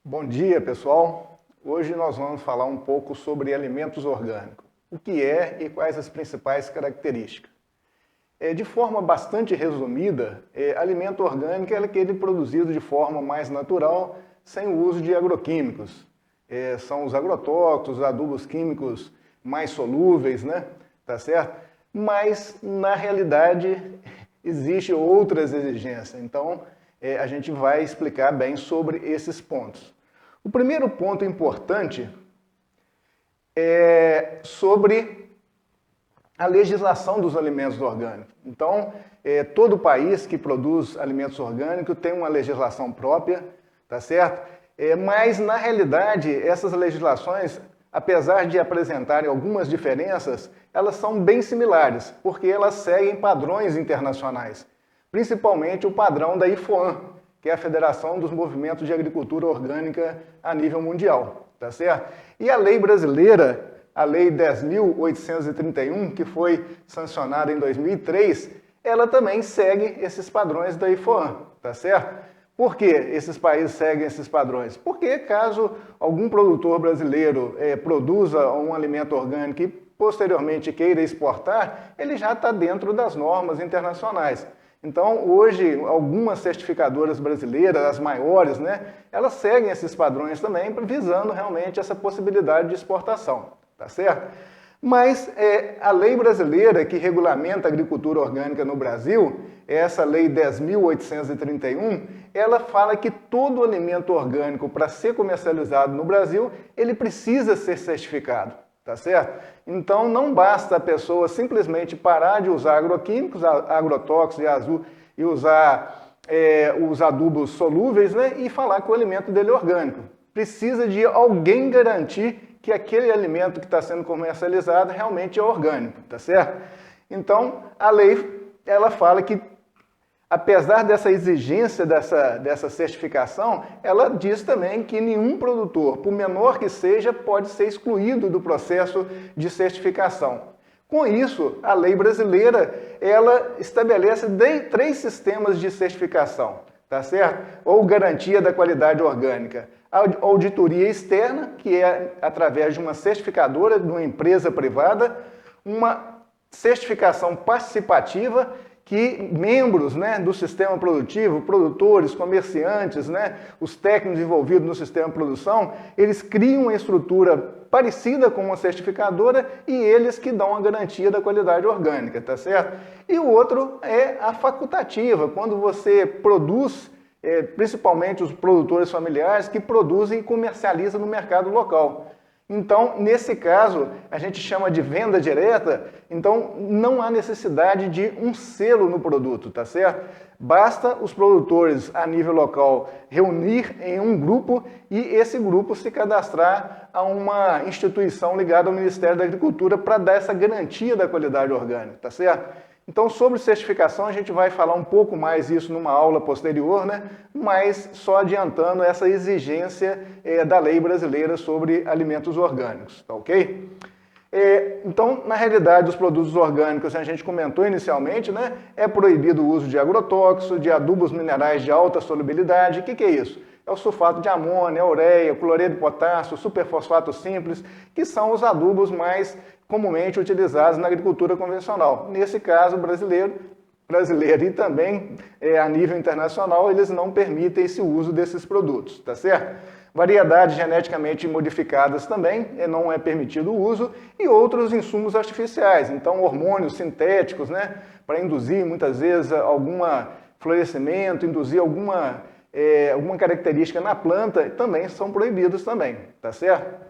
Bom dia, pessoal. Hoje nós vamos falar um pouco sobre alimentos orgânicos. O que é e quais as principais características. De forma bastante resumida, alimento orgânico é aquele produzido de forma mais natural, sem o uso de agroquímicos. São os agrotóxicos, os adubos químicos mais solúveis, né? Tá certo? Mas, na realidade, existem outras exigências. Então, a gente vai explicar bem sobre esses pontos. O primeiro ponto importante é sobre a legislação dos alimentos orgânicos. Então, todo país que produz alimentos orgânicos tem uma legislação própria, tá certo? Mas, na realidade, essas legislações, apesar de apresentarem algumas diferenças, elas são bem similares, porque elas seguem padrões internacionais, principalmente o padrão da IFOAM, que é a Federação dos Movimentos de Agricultura Orgânica a nível mundial, tá certo? E a lei brasileira, a Lei 10.831, que foi sancionada em 2003, ela também segue esses padrões da IFOAM, tá certo? Por que esses países seguem esses padrões? Porque caso algum produtor brasileiro produza um alimento orgânico e posteriormente queira exportar, ele já está dentro das normas internacionais. Então, hoje, algumas certificadoras brasileiras, as maiores, né, elas seguem esses padrões também, visando realmente essa possibilidade de exportação, tá certo? Mas a lei brasileira que regulamenta a agricultura orgânica no Brasil, essa lei 10.831, ela fala que todo alimento orgânico, para ser comercializado no Brasil, ele precisa ser certificado. Tá certo? Então, não basta a pessoa simplesmente parar de usar agroquímicos, agrotóxicos e usar os adubos solúveis, né, e falar que o alimento dele é orgânico. Precisa de alguém garantir que aquele alimento que está sendo comercializado realmente é orgânico, tá certo? Então, a lei, ela fala que, apesar dessa exigência dessa certificação, ela diz também que nenhum produtor, por menor que seja, pode ser excluído do processo de certificação. Com isso, a lei brasileira, ela estabelece 3 sistemas de certificação, tá certo? Ou garantia da qualidade orgânica. A auditoria externa, que é através de uma certificadora, de uma empresa privada, uma certificação participativa, que membros, né, do sistema produtivo, produtores, comerciantes, né, os técnicos envolvidos no sistema de produção, eles criam uma estrutura parecida com uma certificadora e eles que dão a garantia da qualidade orgânica, tá certo? E o outro é a facultativa, quando você produz, principalmente os produtores familiares que produzem e comercializam no mercado local. Então, nesse caso, a gente chama de venda direta, então não há necessidade de um selo no produto, tá certo? Basta os produtores a nível local reunir em um grupo e esse grupo se cadastrar a uma instituição ligada ao Ministério da Agricultura para dar essa garantia da qualidade orgânica, tá certo? Então, sobre certificação, a gente vai falar um pouco mais isso numa aula posterior, né? Mas só adiantando essa exigência da lei brasileira sobre alimentos orgânicos, tá ok? Então, na realidade, os produtos orgânicos, a gente comentou inicialmente, né? É proibido o uso de agrotóxicos, de adubos minerais de alta solubilidade. O que é isso? É o sulfato de amônia, ureia, cloreto de potássio, superfosfato simples, que são os adubos mais comumente utilizados na agricultura convencional. Nesse caso, brasileiro e também a nível internacional, eles não permitem esse uso desses produtos, tá certo? Variedades geneticamente modificadas também não é permitido o uso e outros insumos artificiais, então hormônios sintéticos, né, para induzir muitas vezes algum florescimento, induzir alguma característica na planta, também são proibidos também, tá certo?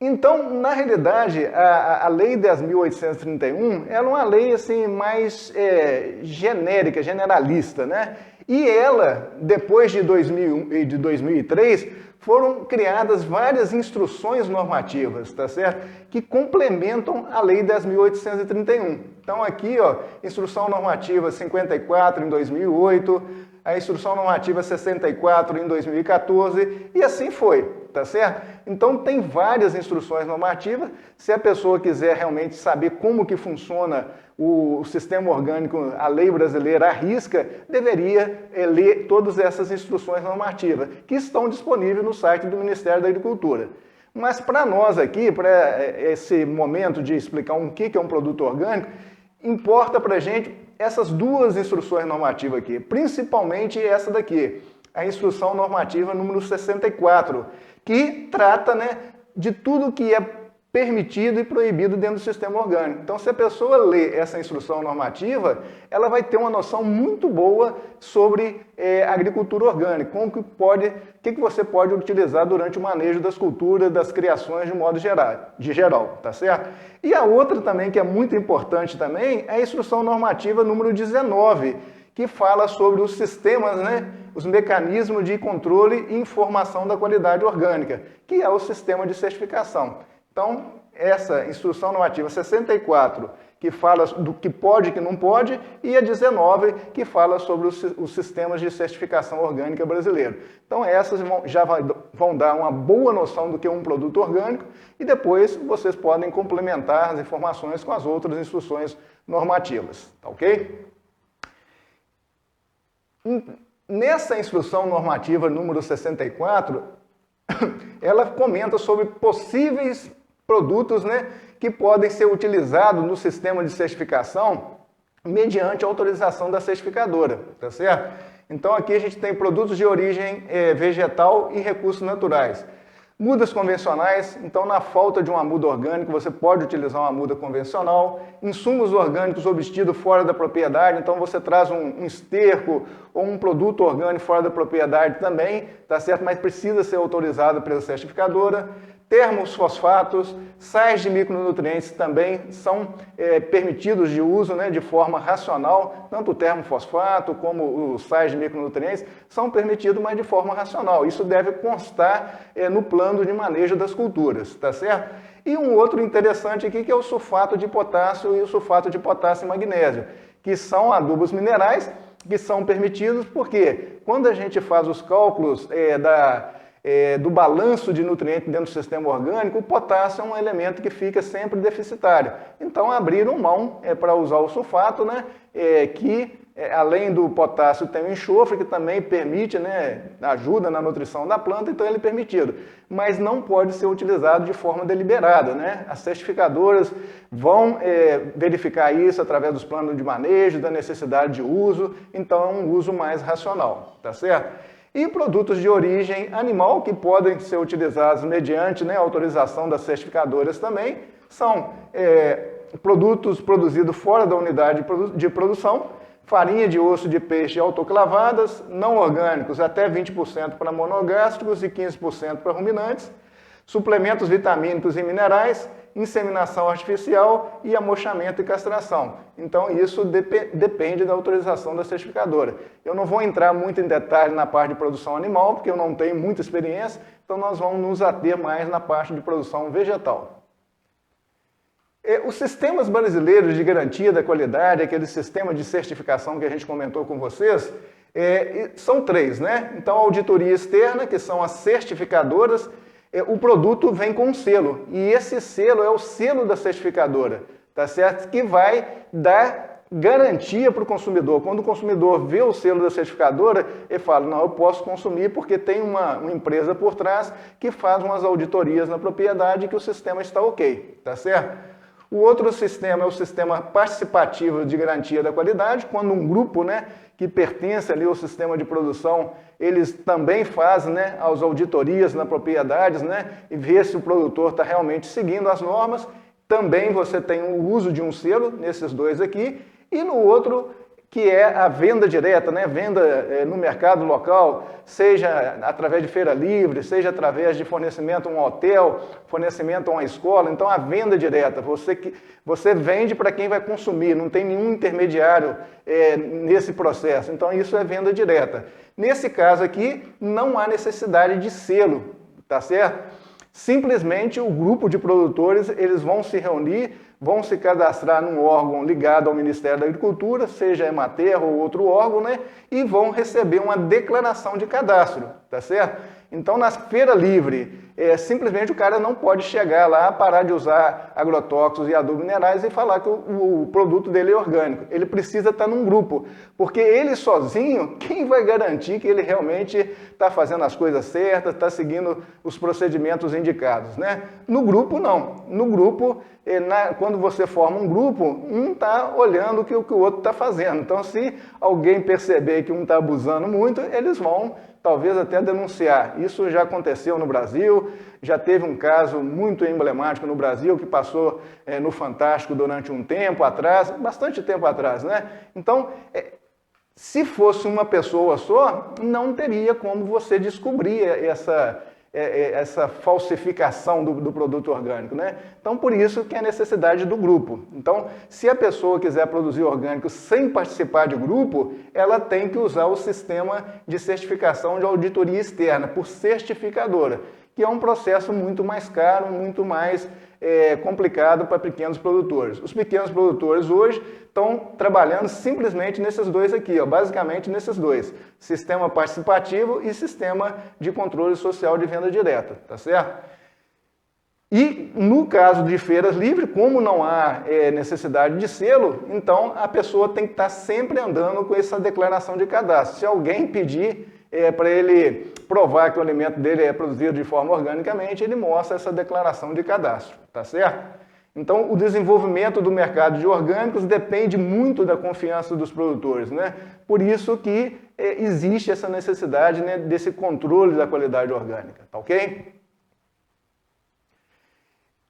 Então, na realidade, a Lei 10.831 ela é uma lei assim, mais genérica, generalista, né? E ela, depois de 2001 e de 2003, foram criadas várias instruções normativas, tá certo? Que complementam a Lei 10.831. Então, aqui, ó, Instrução Normativa 54, em 2008, a Instrução Normativa 64 em 2014 e assim foi, tá certo? Então tem várias instruções normativas. Se a pessoa quiser realmente saber como que funciona o sistema orgânico, a lei brasileira à risca, deveria ler todas essas instruções normativas que estão disponíveis no site do Ministério da Agricultura. Mas para nós aqui, para esse momento de explicar o que é um produto orgânico, importa para a gente essas duas instruções normativas aqui, principalmente essa daqui, a Instrução Normativa número 64, que trata, né, de tudo que é permitido e proibido dentro do sistema orgânico. Então, se a pessoa lê essa instrução normativa, ela vai ter uma noção muito boa sobre agricultura orgânica, como que pode, o que você pode utilizar durante o manejo das culturas, das criações de modo geral, tá certo? E a outra também, que é muito importante também, é a instrução normativa número 19, que fala sobre os sistemas, né, os mecanismos de controle e informação da qualidade orgânica, que é o sistema de certificação. Então, essa Instrução Normativa 64, que fala do que pode e que não pode, e a 19, que fala sobre os sistemas de certificação orgânica brasileiro. Então, essas já vão dar uma boa noção do que é um produto orgânico, e depois vocês podem complementar as informações com as outras instruções normativas, tá ok? Nessa Instrução Normativa número 64, ela comenta sobre possíveis produtos, né, que podem ser utilizados no sistema de certificação mediante autorização da certificadora, tá certo? Então aqui a gente tem produtos de origem vegetal e recursos naturais. Mudas convencionais, então na falta de uma muda orgânica você pode utilizar uma muda convencional. Insumos orgânicos obtidos fora da propriedade, então você traz um esterco ou um produto orgânico fora da propriedade também, tá certo? Mas precisa ser autorizado pela certificadora. Termos fosfatos, sais de micronutrientes também são permitidos de uso, né, de forma racional, tanto o termofosfato como os sais de micronutrientes são permitidos, mas de forma racional. Isso deve constar no plano de manejo das culturas, tá certo? E um outro interessante aqui que é o sulfato de potássio e o sulfato de potássio e magnésio, que são adubos minerais que são permitidos porque quando a gente faz os cálculos do balanço de nutrientes dentro do sistema orgânico, o potássio é um elemento que fica sempre deficitário. Então, abriram mão para usar o sulfato, né, que além do potássio tem o enxofre, que também permite, né, ajuda na nutrição da planta, então ele é permitido. Mas não pode ser utilizado de forma deliberada, né? As certificadoras vão verificar isso através dos planos de manejo, da necessidade de uso, então é um uso mais racional, tá certo? E produtos de origem animal que podem ser utilizados mediante, né, autorização das certificadoras também, são produtos produzidos fora da unidade de produção, farinha de osso de peixe autoclavadas, não orgânicos até 20% para monogástricos e 15% para ruminantes, suplementos vitamínicos e minerais, inseminação artificial e amochamento e castração. Então, isso depende da autorização da certificadora. Eu não vou entrar muito em detalhe na parte de produção animal, porque eu não tenho muita experiência, então nós vamos nos ater mais na parte de produção vegetal. Os sistemas brasileiros de garantia da qualidade, aquele sistema de certificação que a gente comentou com vocês, são três, né? Então, a auditoria externa, que são as certificadoras, o produto vem com um selo, e esse selo é o selo da certificadora, tá certo? Que vai dar garantia para o consumidor. Quando o consumidor vê o selo da certificadora, ele fala, não, eu posso consumir porque tem uma empresa por trás que faz umas auditorias na propriedade que o sistema está ok, tá certo? O outro sistema é o sistema participativo de garantia da qualidade, quando um grupo, né, que pertence ali ao sistema de produção, eles também fazem, né, as auditorias na propriedades, né, e vê se o produtor está realmente seguindo as normas. Também você tem o uso de um selo, nesses dois aqui, e no outro, que é a venda direta, né? Venda no mercado local, seja através de feira livre, seja através de fornecimento a um hotel, fornecimento a uma escola. Então, a venda direta, você vende para quem vai consumir, não tem nenhum intermediário nesse processo. Então, isso é venda direta. Nesse caso aqui, não há necessidade de selo, tá certo? Simplesmente o grupo de produtores, eles vão se reunir, vão se cadastrar num órgão ligado ao Ministério da Agricultura, seja a Emater ou outro órgão, né? E vão receber uma declaração de cadastro, tá certo? Então, na feira livre, simplesmente o cara não pode chegar lá, parar de usar agrotóxicos e adubos minerais e falar que o produto dele é orgânico. Ele precisa estar num grupo, porque ele sozinho, quem vai garantir que ele realmente está fazendo as coisas certas, está seguindo os procedimentos indicados, né? No grupo, não. No grupo, quando você forma um grupo, um está olhando o que o outro está fazendo. Então, se alguém perceber que um está abusando muito, eles vão talvez até denunciar. Isso já aconteceu no Brasil, já teve um caso muito emblemático no Brasil que passou no Fantástico durante um tempo atrás, bastante tempo atrás, né? Então, se fosse uma pessoa só, não teria como você descobrir essa falsificação do produto orgânico, né? Então, por isso que é a necessidade do grupo. Então, se a pessoa quiser produzir orgânico sem participar de grupo, ela tem que usar o sistema de certificação de auditoria externa, por certificadora, que é um processo muito mais caro, muito mais complicado para pequenos produtores. Os pequenos produtores hoje estão trabalhando simplesmente nesses dois aqui, ó, basicamente nesses dois, sistema participativo e sistema de controle social de venda direta, tá certo? E no caso de feiras livres, como não há necessidade de selo, então a pessoa tem que estar sempre andando com essa declaração de cadastro. Se alguém pedir para ele provar que o alimento dele é produzido de forma organicamente, ele mostra essa declaração de cadastro, tá certo? Então, o desenvolvimento do mercado de orgânicos depende muito da confiança dos produtores, né? Por isso que existe essa necessidade, né, desse controle da qualidade orgânica, tá ok?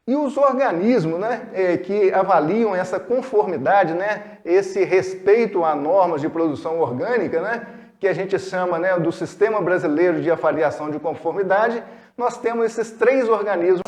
E os organismos, né, que avaliam essa conformidade, né, esse respeito a normas de produção orgânica, né, que a gente chama, né, do Sistema Brasileiro de Avaliação de Conformidade, nós temos esses três organismos,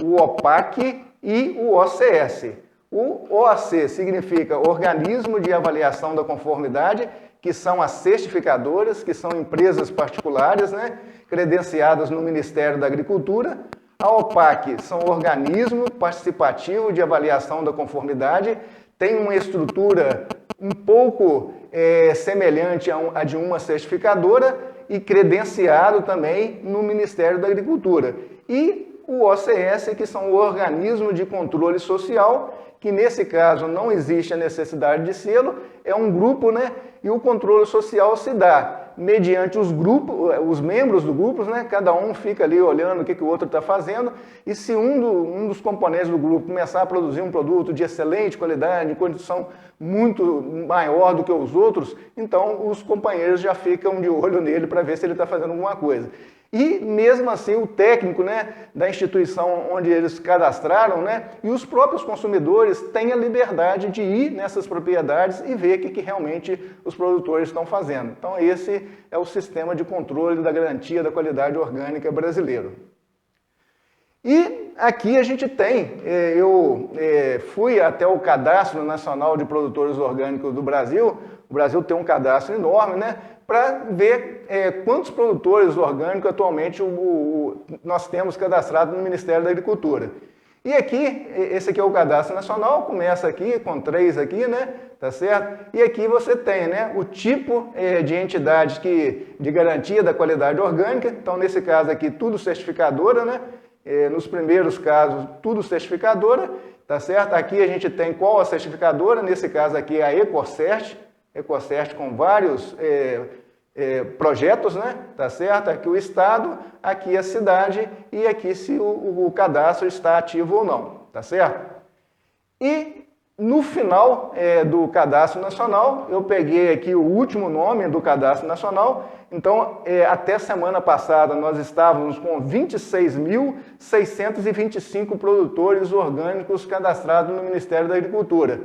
o OPAC e o OCS. O OAC significa Organismo de Avaliação da Conformidade, que são as certificadoras, que são empresas particulares, né, credenciadas no Ministério da Agricultura. A OPAC são Organismo Participativo de Avaliação da Conformidade, tem uma estrutura um pouco semelhante a de uma certificadora e credenciado também no Ministério da Agricultura. E o OCS, que são o Organismo de Controle Social, que nesse caso não existe a necessidade de selo, é um grupo, né? E o controle social se dá mediante os grupos, os membros do grupo, né? Cada um fica ali olhando o que o outro está fazendo, e se um dos componentes do grupo começar a produzir um produto de excelente qualidade, em condição muito maior do que os outros, então os companheiros já ficam de olho nele para ver se ele está fazendo alguma coisa. E mesmo assim o técnico, né, da instituição onde eles cadastraram, né, e os próprios consumidores têm a liberdade de ir nessas propriedades e ver o que realmente os produtores estão fazendo. Então esse é o sistema de controle da garantia da qualidade orgânica brasileiro. E aqui a gente tem, eu fui até o Cadastro Nacional de Produtores Orgânicos do Brasil. O Brasil tem um cadastro enorme, né, para ver quantos produtores orgânicos atualmente nós temos cadastrado no Ministério da Agricultura. E aqui, esse aqui é o Cadastro Nacional, começa aqui com 3 aqui, né, tá certo? E aqui você tem, né, o tipo de entidade de garantia da qualidade orgânica. Então, nesse caso aqui, tudo certificadora, né? Nos primeiros casos, tudo certificadora, tá certo? Aqui a gente tem qual a certificadora, nesse caso aqui é a EcoCert com vários projetos, né? Tá certo? Aqui o Estado, aqui a cidade e aqui se o cadastro está ativo ou não, tá certo? E no final do Cadastro Nacional, eu peguei aqui o último nome do Cadastro Nacional. Então, até semana passada, nós estávamos com 26.625 produtores orgânicos cadastrados no Ministério da Agricultura.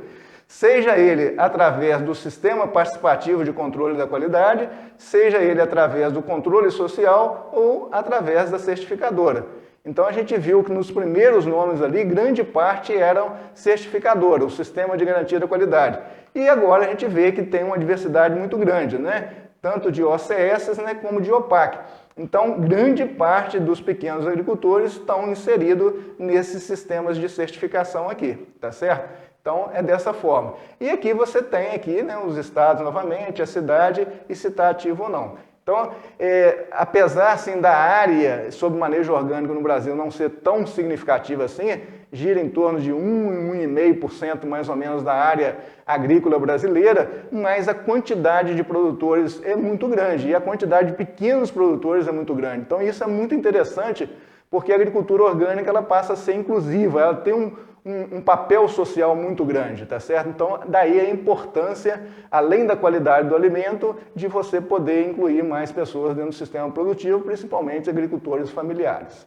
Seja ele através do Sistema Participativo de Controle da Qualidade, seja ele através do controle social ou através da certificadora. Então a gente viu que nos primeiros nomes ali, grande parte eram certificadora, o Sistema de Garantia da Qualidade. E agora a gente vê que tem uma diversidade muito grande, né? tanto de OCS, né, como de OPAC. Então, grande parte dos pequenos agricultores estão inseridos nesses sistemas de certificação aqui, tá certo? Então, é dessa forma. E aqui você tem aqui, né, os estados novamente, a cidade e se está ativo ou não. Então, apesar assim, da área sobre manejo orgânico no Brasil não ser tão significativa assim, gira em torno de 1,5% mais ou menos da área agrícola brasileira, mas a quantidade de produtores é muito grande e a quantidade de pequenos produtores é muito grande. Então, isso é muito interessante porque a agricultura orgânica ela passa a ser inclusiva, ela tem um papel social muito grande, tá certo? Então, daí a importância, além da qualidade do alimento, de você poder incluir mais pessoas dentro do sistema produtivo, principalmente agricultores familiares.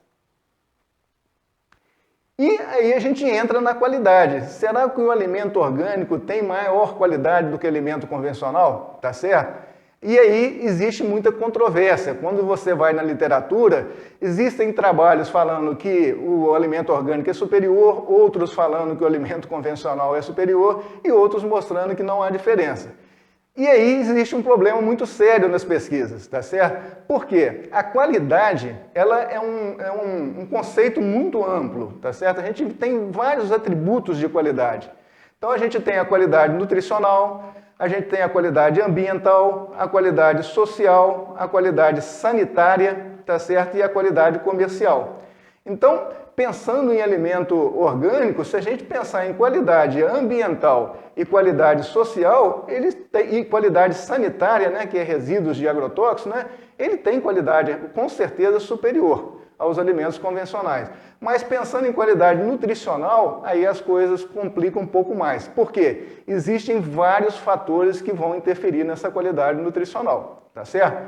E aí a gente entra na qualidade. Será que o alimento orgânico tem maior qualidade do que o alimento convencional? Tá certo? E aí existe muita controvérsia. Quando você vai na literatura, existem trabalhos falando que o alimento orgânico é superior, outros falando que o alimento convencional é superior e outros mostrando que não há diferença. E aí existe um problema muito sério nas pesquisas, tá certo? Por quê? A qualidade, ela é um conceito muito amplo, tá certo? A gente tem vários atributos de qualidade. Então a gente tem a qualidade nutricional, a gente tem a qualidade ambiental, a qualidade social, a qualidade sanitária, tá certo? E a qualidade comercial. Então, pensando em alimento orgânico, se a gente pensar em qualidade ambiental e qualidade social, e qualidade sanitária, né, que é resíduos de agrotóxicos, né, ele tem qualidade com certeza superior aos alimentos convencionais. Mas pensando em qualidade nutricional, aí as coisas complicam um pouco mais. Por quê? Existem vários fatores que vão interferir nessa qualidade nutricional, tá certo?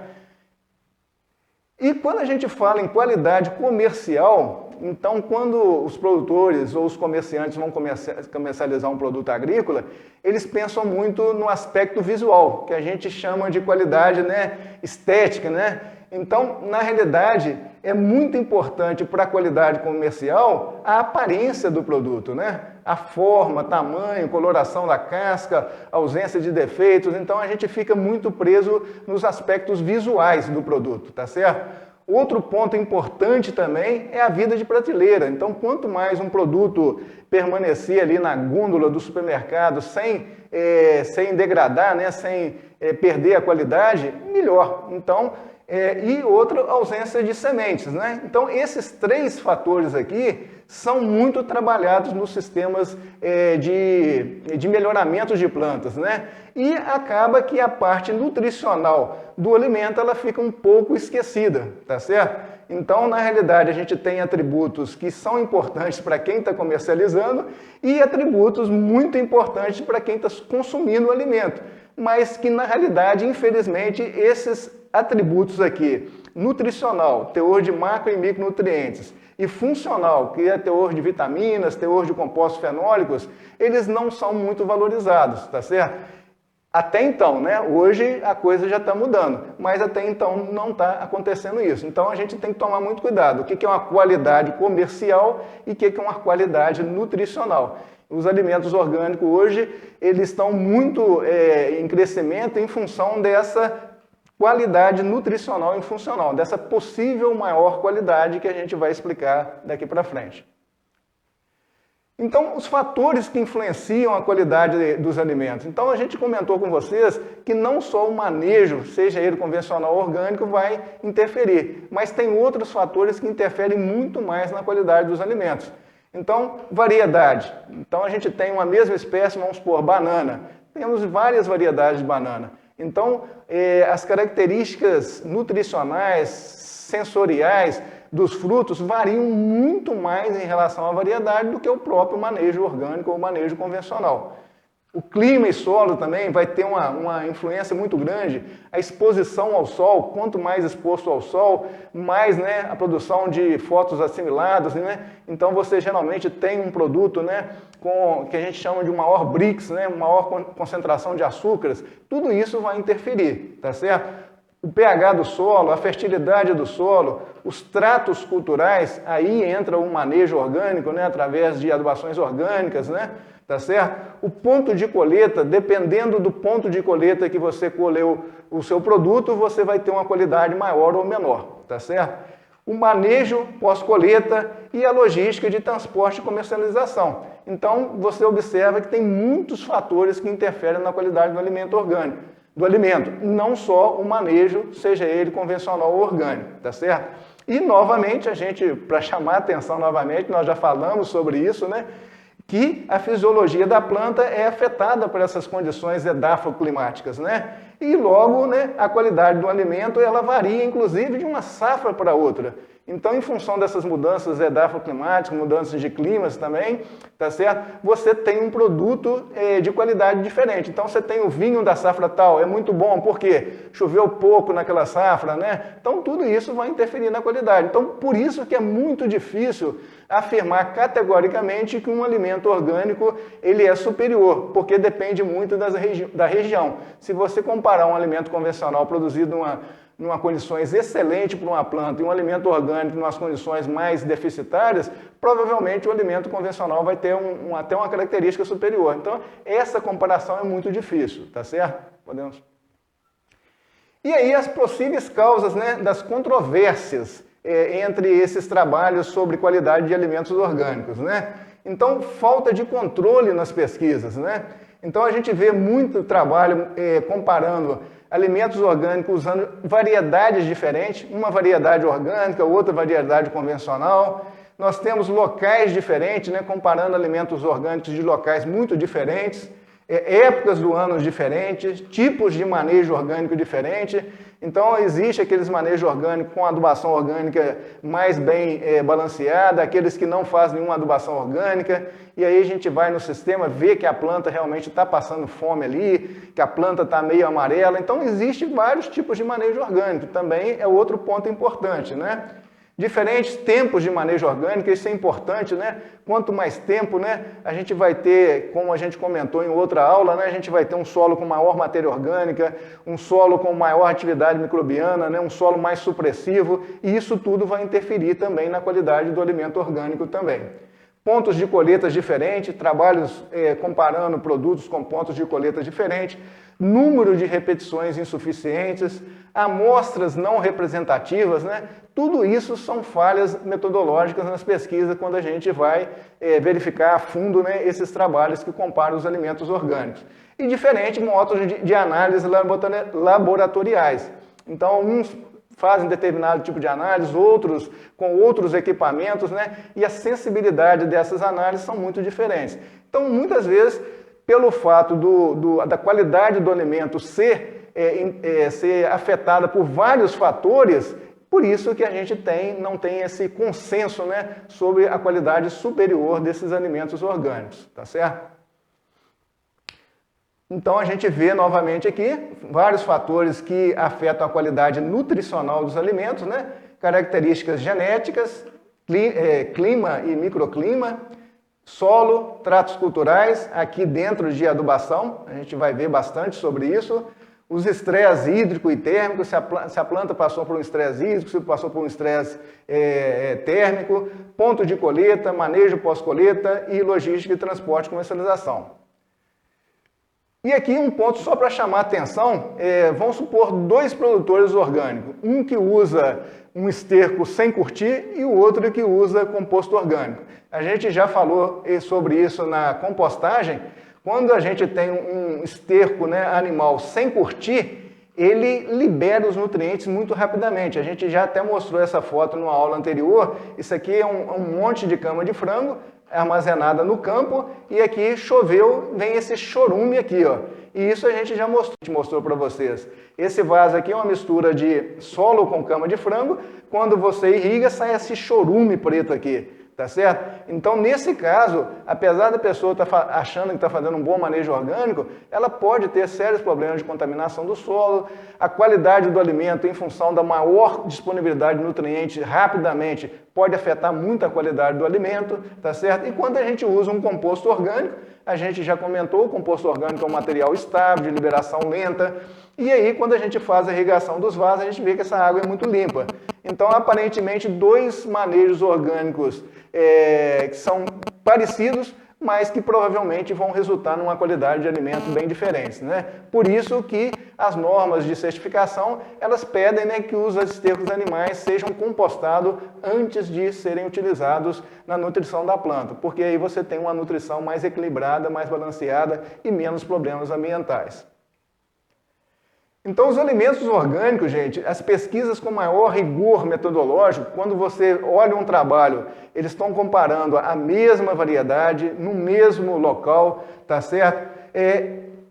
E quando a gente fala em qualidade comercial, então quando os produtores ou os comerciantes vão comercializar um produto agrícola, eles pensam muito no aspecto visual, que a gente chama de qualidade, né, estética, né? Então, na realidade, é muito importante para a qualidade comercial a aparência do produto, né? A forma, tamanho, coloração da casca, ausência de defeitos. Então, a gente fica muito preso nos aspectos visuais do produto, tá certo? Outro ponto importante também é a vida de prateleira. Então, quanto mais um produto permanecer ali na gôndola do supermercado sem degradar, né? Sem perder a qualidade, melhor. Então, e outra, ausência de sementes, né? Então, esses três fatores aqui são muito trabalhados nos sistemas de melhoramento de plantas, né? E acaba que a parte nutricional do alimento, ela fica um pouco esquecida, tá certo? Então, na realidade, a gente tem atributos que são importantes para quem está comercializando e atributos muito importantes para quem está consumindo o alimento, mas que, na realidade, infelizmente, esses atributos aqui, nutricional, teor de macro e micronutrientes, e funcional, que é teor de vitaminas, teor de compostos fenólicos, eles não são muito valorizados, tá certo? Até então, né? Hoje a coisa já está mudando, mas até então não está acontecendo isso. Então a gente tem que tomar muito cuidado. O que é uma qualidade comercial e o que é uma qualidade nutricional. Os alimentos orgânicos hoje, eles estão muito em crescimento em função dessa qualidade nutricional e funcional, dessa possível maior qualidade que a gente vai explicar daqui para frente. Então, os fatores que influenciam a qualidade dos alimentos. Então, a gente comentou com vocês que não só o manejo, seja ele convencional ou orgânico, vai interferir, mas tem outros fatores que interferem muito mais na qualidade dos alimentos. Então, variedade. Então, a gente tem uma mesma espécie, vamos supor, banana. Temos várias variedades de banana. Então, as características nutricionais, sensoriais dos frutos variam muito mais em relação à variedade do que o próprio manejo orgânico ou manejo convencional. O clima e solo também vai ter uma influência muito grande. A exposição ao sol, quanto mais exposto ao sol, mais, né, a produção de fótons assimilados, né? Então você geralmente tem um produto, né, que a gente chama de maior BRICS, né, maior concentração de açúcares. Tudo isso vai interferir, tá certo? O pH do solo, a fertilidade do solo, os tratos culturais, aí entra o manejo orgânico, né, através de adubações orgânicas, né? tá certo? O ponto de colheita, dependendo do ponto de colheita que você colheu o seu produto, você vai ter uma qualidade maior ou menor, tá certo? O manejo pós-colheita e a logística de transporte e comercialização. Então, você observa que tem muitos fatores que interferem na qualidade do alimento orgânico, não só o manejo, seja ele convencional ou orgânico, tá certo? E, novamente, para chamar a atenção novamente, nós já falamos sobre isso, né? Que a fisiologia da planta é afetada por essas condições edafoclimáticas, né? E logo, né, a qualidade do alimento ela varia, inclusive, de uma safra para outra. Então, em função dessas mudanças edafoclimáticas, mudanças de climas também, tá certo? Você tem um produto de qualidade diferente. Então, você tem o vinho da safra tal, é muito bom, porque choveu pouco naquela safra, né? Então, tudo isso vai interferir na qualidade. Então, por isso que é muito difícil afirmar categoricamente que um alimento orgânico ele é superior, porque depende muito da região. Se você comparar um alimento convencional produzido numa condições excelentes para uma planta e um alimento orgânico em umas condições mais deficitárias, provavelmente o alimento convencional vai ter até uma característica superior. Então, essa comparação é muito difícil, tá certo? Podemos. E aí as possíveis causas, né, das controvérsias entre esses trabalhos sobre qualidade de alimentos orgânicos, né? Então, falta de controle nas pesquisas, né? Então, a gente vê muito trabalho comparando alimentos orgânicos usando variedades diferentes, uma variedade orgânica, outra variedade convencional. Nós temos locais diferentes, né, comparando alimentos orgânicos de locais muito diferentes, épocas do ano diferentes, tipos de manejo orgânico diferente. Então, existe aqueles manejos orgânicos com adubação orgânica mais bem balanceada, aqueles que não fazem nenhuma adubação orgânica, e aí a gente vai no sistema ver que a planta realmente está passando fome ali, que a planta está meio amarela. Então, existe vários tipos de manejo orgânico, também é outro ponto importante, né? Diferentes tempos de manejo orgânico, isso é importante, né? Quanto mais tempo, né, a gente vai ter, como a gente comentou em outra aula, né, a gente vai ter um solo com maior matéria orgânica, um solo com maior atividade microbiana, né, um solo mais supressivo, e isso tudo vai interferir também na qualidade do alimento orgânico também. Pontos de colheitas diferentes, trabalhos comparando produtos com pontos de colheita diferentes, número de repetições insuficientes, amostras não representativas, né? Tudo isso são falhas metodológicas nas pesquisas quando a gente vai verificar a fundo, né, esses trabalhos que comparam os alimentos orgânicos. E diferentes métodos de análise laboratoriais. Então, uns fazem determinado tipo de análise, outros com outros equipamentos, né? E a sensibilidade dessas análises são muito diferentes. Então, muitas vezes, pelo fato da qualidade do alimento ser afetada por vários fatores, por isso que a gente não tem esse consenso, né, sobre a qualidade superior desses alimentos orgânicos, tá certo? Então, a gente vê novamente aqui vários fatores que afetam a qualidade nutricional dos alimentos, né? Características genéticas, clima e microclima, solo, tratos culturais, aqui dentro de adubação, a gente vai ver bastante sobre isso, os estresses hídrico e térmico, se a planta passou por um estresse hídrico, se passou por um estresse térmico, ponto de colheita, manejo pós-colheita e logística de transporte e comercialização. E aqui um ponto só para chamar a atenção, vamos supor dois produtores orgânicos, um que usa um esterco sem curtir e o outro que usa composto orgânico. A gente já falou sobre isso na compostagem, quando a gente tem um esterco, né, animal sem curtir, ele libera os nutrientes muito rapidamente. A gente já até mostrou essa foto numa aula anterior, isso aqui é um monte de cama de frango, armazenada no campo, e aqui choveu, vem esse chorume aqui, ó. E isso a gente já mostrou para vocês. Esse vaso aqui é uma mistura de solo com cama de frango, quando você irriga, sai esse chorume preto aqui, tá certo? Então, nesse caso, apesar da pessoa estar achando que está fazendo um bom manejo orgânico, ela pode ter sérios problemas de contaminação do solo, a qualidade do alimento em função da maior disponibilidade de nutrientes rapidamente pode afetar muito a qualidade do alimento, tá certo? E quando a gente usa um composto orgânico, a gente já comentou, o composto orgânico é um material estável, de liberação lenta, e aí quando a gente faz a irrigação dos vasos, a gente vê que essa água é muito limpa. Então, aparentemente, dois manejos orgânicos que são parecidos, mas que provavelmente vão resultar numa qualidade de alimento bem diferente, né? Por isso que as normas de certificação, elas pedem, né, que os estercos animais sejam compostados antes de serem utilizados na nutrição da planta, porque aí você tem uma nutrição mais equilibrada, mais balanceada e menos problemas ambientais. Então, os alimentos orgânicos, gente, as pesquisas com maior rigor metodológico, quando você olha um trabalho, eles estão comparando a mesma variedade, no mesmo local, tá certo?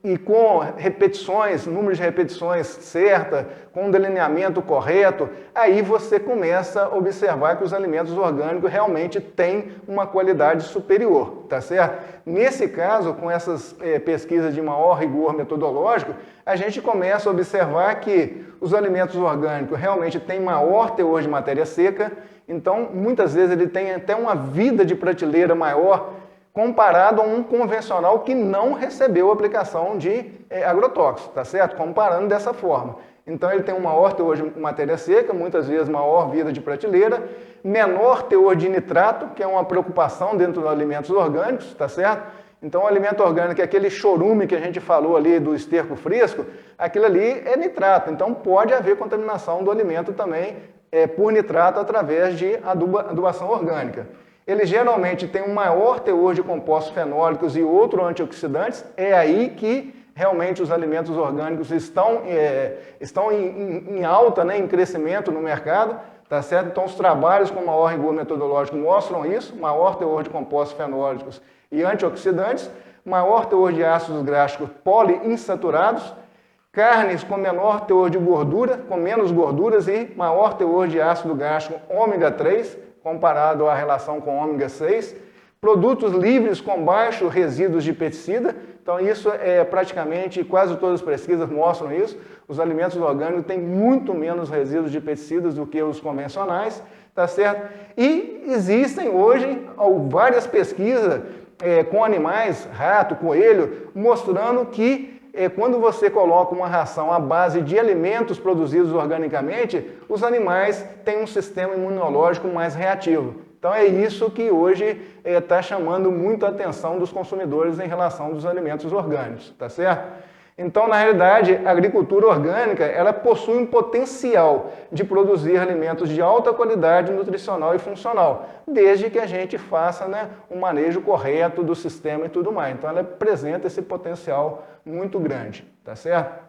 E com repetições, número de repetições certa, com um delineamento correto, aí você começa a observar que os alimentos orgânicos realmente têm uma qualidade superior, tá certo? Nesse caso, com essas pesquisas de maior rigor metodológico, a gente começa a observar que os alimentos orgânicos realmente têm maior teor de matéria seca, então muitas vezes ele tem até uma vida de prateleira maior, comparado a um convencional que não recebeu aplicação de agrotóxicos, tá certo? Comparando dessa forma. Então ele tem um maior teor de matéria seca, muitas vezes maior vida de prateleira, menor teor de nitrato, que é uma preocupação dentro dos alimentos orgânicos, tá certo? Então o alimento orgânico é aquele chorume que a gente falou ali do esterco fresco, aquilo ali é nitrato, então pode haver contaminação do alimento também por nitrato através de adubação orgânica. Ele geralmente tem um maior teor de compostos fenólicos e outros antioxidantes, é aí que realmente os alimentos orgânicos estão em alta, né, em crescimento no mercado, tá certo? Então os trabalhos com maior rigor metodológico mostram isso, maior teor de compostos fenólicos e antioxidantes, maior teor de ácidos graxos poliinsaturados, carnes com menor teor de gordura, com menos gorduras e maior teor de ácido graxo ômega 3, comparado à relação com ômega 6, produtos livres com baixos resíduos de pesticida, então isso praticamente, quase todas as pesquisas mostram isso, os alimentos orgânicos têm muito menos resíduos de pesticidas do que os convencionais, tá certo? E existem hoje várias pesquisas com animais, rato, coelho, mostrando que quando você coloca uma ração à base de alimentos produzidos organicamente, os animais têm um sistema imunológico mais reativo. Então é isso que hoje está chamando muito a atenção dos consumidores em relação aos alimentos orgânicos, tá certo? Então, na realidade, a agricultura orgânica, ela possui um potencial de produzir alimentos de alta qualidade nutricional e funcional, desde que a gente faça, né, um manejo correto do sistema e tudo mais. Então, ela apresenta esse potencial muito grande, tá certo?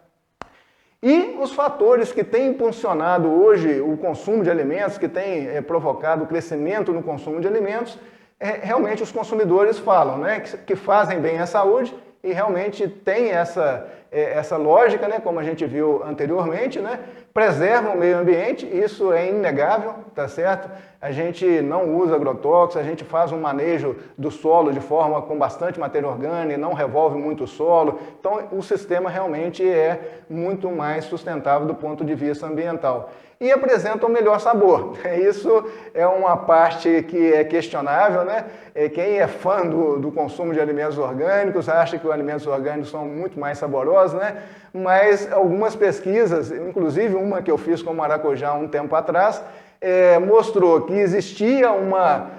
E os fatores que têm impulsionado hoje o consumo de alimentos, que têm provocado o crescimento no consumo de alimentos, realmente os consumidores falam, né, que fazem bem à saúde, e realmente tem essa lógica, né, como a gente viu anteriormente, né, preservam o meio ambiente, isso é inegável, tá certo? A gente não usa agrotóxicos, a gente faz um manejo do solo de forma com bastante matéria orgânica, não revolve muito o solo, então o sistema realmente é muito mais sustentável do ponto de vista ambiental. E apresenta um melhor sabor. Isso é uma parte que é questionável, né? Quem é fã do consumo de alimentos orgânicos acha que os alimentos orgânicos são muito mais saborosos, né? Mas algumas pesquisas, inclusive uma que eu fiz com o maracujá um tempo atrás, mostrou que existia uma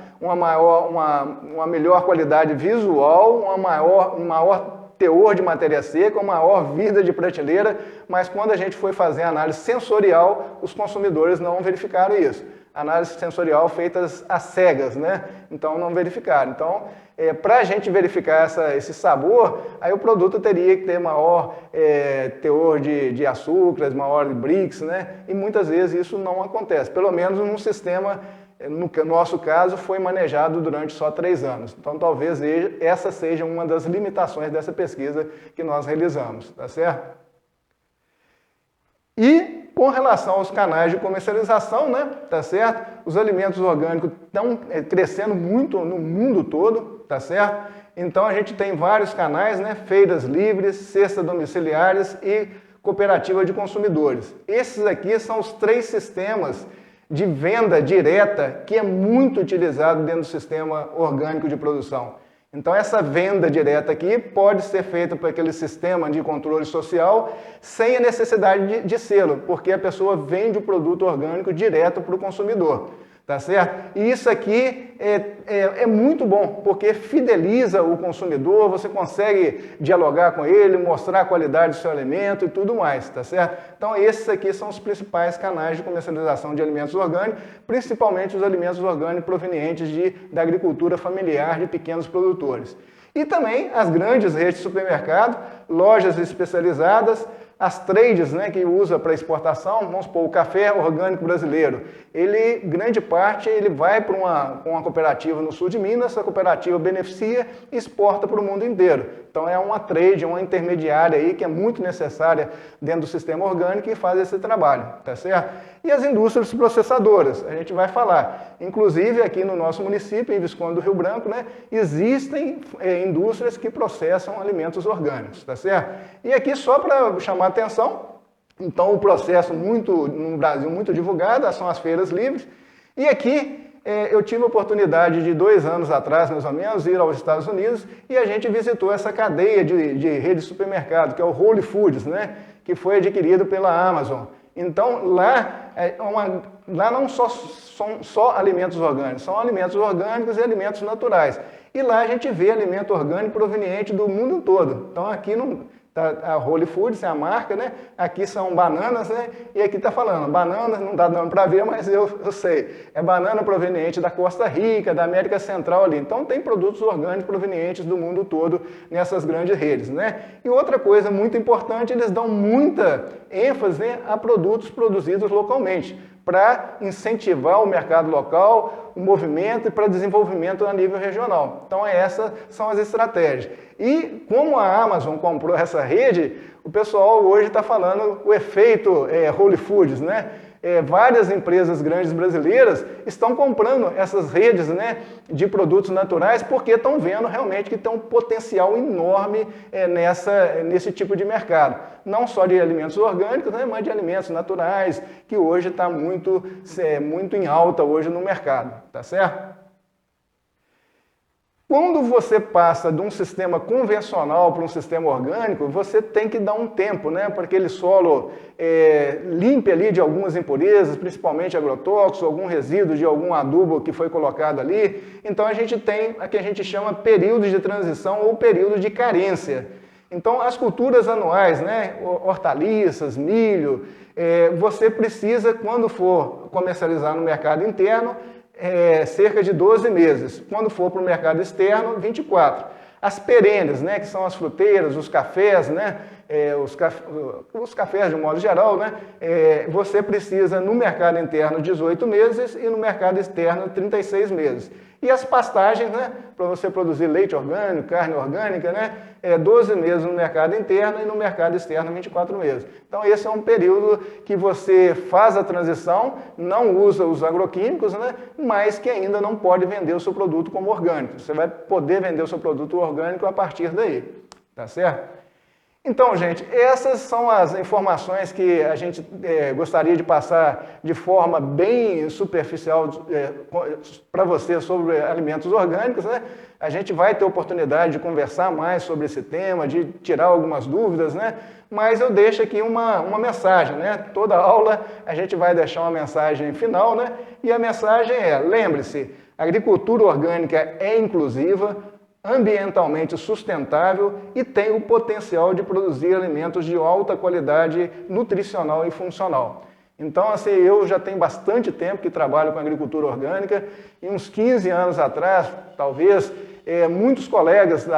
melhor qualidade visual, um maior teor de matéria seca, uma maior vida de prateleira, mas quando a gente foi fazer a análise sensorial, os consumidores não verificaram isso. Análise sensorial feitas às cegas, né? Então não verificaram. Então, para a gente verificar esse sabor, aí o produto teria que ter maior teor de açúcares, maior de BRICS, né? E muitas vezes isso não acontece, pelo menos num sistema. No nosso caso, foi manejado durante só 3 anos. Então, talvez essa seja uma das limitações dessa pesquisa que nós realizamos, tá certo? E, com relação aos canais de comercialização, né, tá certo? Os alimentos orgânicos estão crescendo muito no mundo todo, tá certo? Então, a gente tem vários canais, né, feiras livres, cestas domiciliares e cooperativa de consumidores. Esses aqui são os 3 sistemas de venda direta que é muito utilizado dentro do sistema orgânico de produção. Então essa venda direta aqui pode ser feita por aquele sistema de controle social sem a necessidade de selo, porque a pessoa vende o produto orgânico direto para o consumidor. tá certo? E isso aqui é muito bom, porque fideliza o consumidor, você consegue dialogar com ele, mostrar a qualidade do seu alimento e tudo mais, tá certo? Então esses aqui são os principais canais de comercialização de alimentos orgânicos, principalmente os alimentos orgânicos provenientes da agricultura familiar de pequenos produtores. E também as grandes redes de supermercado, lojas especializadas, as trades, né, que usa para exportação, vamos supor, o café orgânico brasileiro, grande parte, ele vai para uma cooperativa no sul de Minas, essa cooperativa beneficia e exporta para o mundo inteiro. Então é uma trade, uma intermediária aí que é muito necessária dentro do sistema orgânico e faz esse trabalho, tá certo? E as indústrias processadoras, a gente vai falar. Inclusive aqui no nosso município, em Visconde do Rio Branco, né, existem indústrias que processam alimentos orgânicos, tá certo? E aqui só para chamar a atenção, então o processo no Brasil muito divulgado são as feiras livres. E aqui eu tive a oportunidade de 2 anos atrás, mais ou menos, ir aos Estados Unidos e a gente visitou essa cadeia de rede de supermercado, que é o Whole Foods, né, que foi adquirido pela Amazon. Então, lá não são só alimentos orgânicos, são alimentos orgânicos e alimentos naturais. E lá a gente vê alimento orgânico proveniente do mundo todo. Então, aqui a Whole Foods é a marca, né? Aqui são bananas, né? E aqui está falando, bananas, não está dando para ver, mas eu sei. É banana proveniente da Costa Rica, da América Central ali. Então tem produtos orgânicos provenientes do mundo todo nessas grandes redes, né? E outra coisa muito importante, eles dão muita ênfase, né, a produtos produzidos localmente, para incentivar o mercado local, o movimento e para desenvolvimento a nível regional. Então essas são as estratégias. E como a Amazon comprou essa rede, o pessoal hoje está falando o efeito Whole Foods, né? Várias empresas grandes brasileiras estão comprando essas redes, né, de produtos naturais porque estão vendo realmente que tem um potencial enorme nesse tipo de mercado. Não só de alimentos orgânicos, né, mas de alimentos naturais, que hoje está muito em alta hoje no mercado, tá certo? Quando você passa de um sistema convencional para um sistema orgânico, você tem que dar um tempo, né, para aquele solo limpe ali de algumas impurezas, principalmente agrotóxicos, algum resíduo de algum adubo que foi colocado ali. Então a gente tem o que a gente chama períodos de transição ou períodos de carência. Então as culturas anuais, né, hortaliças, milho, você precisa, quando for comercializar no mercado interno, cerca de 12 meses. Quando for para o mercado externo, 24. As perenes, né, que são as fruteiras, os cafés, né, os cafés de um modo geral, né, você precisa no mercado interno 18 meses e no mercado externo 36 meses. E as pastagens, né, para você produzir leite orgânico, carne orgânica, né, 12 meses no mercado interno e no mercado externo 24 meses. Então esse é um período que você faz a transição, não usa os agroquímicos, né, mas que ainda não pode vender o seu produto como orgânico. Você vai poder vender o seu produto orgânico a partir daí, tá certo? Então, gente, essas são as informações que a gente gostaria de passar de forma bem superficial para você sobre alimentos orgânicos, né? A gente vai ter oportunidade de conversar mais sobre esse tema, de tirar algumas dúvidas, né? Mas eu deixo aqui uma mensagem, né? Toda aula a gente vai deixar uma mensagem final, né? E a mensagem é, lembre-se, a agricultura orgânica é inclusiva, ambientalmente sustentável e tem o potencial de produzir alimentos de alta qualidade nutricional e funcional. Então, assim, eu já tenho bastante tempo que trabalho com agricultura orgânica e uns 15 anos atrás, talvez, muitos colegas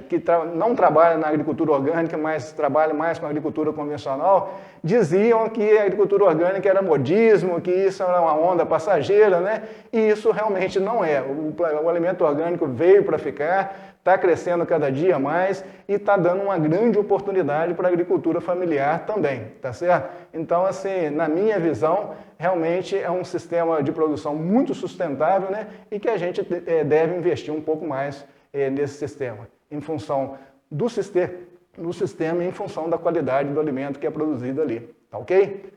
que não trabalham na agricultura orgânica, mas trabalham mais com a agricultura convencional, diziam que a agricultura orgânica era modismo, que isso era uma onda passageira, né? E isso realmente não é. O alimento orgânico veio para ficar, está crescendo cada dia mais e está dando uma grande oportunidade para a agricultura familiar também, tá certo? Então, assim, na minha visão, realmente é um sistema de produção muito sustentável, né? E que a gente deve investir um pouco mais nesse sistema, em função do sistema e em função da qualidade do alimento que é produzido ali, tá ok?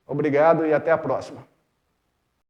Obrigado e até a próxima.